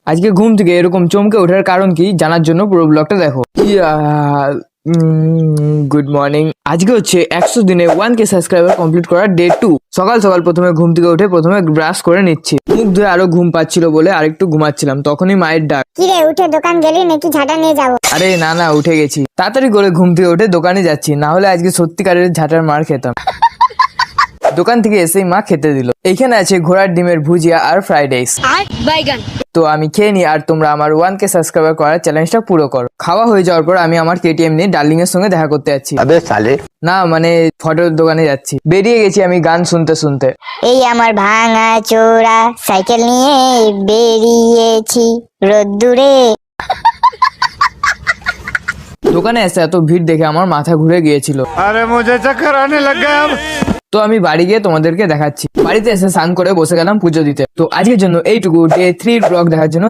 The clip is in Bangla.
আজকে ঘুম থেকে এরকম চমকে ওঠার কারণ কি জানার জন্য পুরো ব্লগটা দেখো। Good morning. আজকে হচ্ছে 100 দিনে 1K সাবস্ক্রাইবার কমপ্লিট করার ডে 2। সকাল সকাল প্রথমে ঘুম থেকে উঠে প্রথমে ব্রাশ করে নিচ্ছি, মুখ ধুয়ে আরো ঘুম পাচ্ছিল বলে আরেকটু ঘুমাচ্ছিলাম, তখনই মায়ের ডাক। কি রে, উঠে দোকান গেলি নাকি ঝাঁটা নিয়ে যাবো? আরে না না, উঠে গেছি, তাড়াতাড়ি করে ঘুম থেকে উঠে দোকানে যাচ্ছি, না হলে আজকে সত্যিকারের ঝাঁটার মার খেতাম। দোকান থেকে এসেই মা খেতে দিল। এইখানে আছে ঘোড়ার ডিমের ভুজিয়া আর ফ্রাইড রাইস। আর বাইগান। তো আমি খেয়ে নিই আর তোমরা আমার 1K সাবস্ক্রাইবার করার চ্যালেঞ্জটা পুরো করো। খাওয়া হয়ে যাওয়ার পর আমি আমার কেটিএম নিয়ে ডার্লিং এর সঙ্গে দেখা করতে যাচ্ছি। अबे साले না মানে ফটোর দোকানে যাচ্ছি। বেরিয়ে গেছি আমি গান শুনতে শুনতে। এই আমার ভাঙা চোরা সাইকেল নিয়ে বেরিয়েছি রোদ্দুরে। দোকানে এসে এত ভিড় দেখে আমার মাথা ঘুরে গিয়েছিল। अरे मुझे चक्कर आने लग गया अब। তো আমি বাড়ি গিয়ে তোমাদেরকে দেখাচ্ছি। বাড়িতে এসে স্নান করে বসে গেলাম পুজো দিতে। তো আজকের জন্য এইটুকু। ডে 3 ব্লগ দেখার জন্য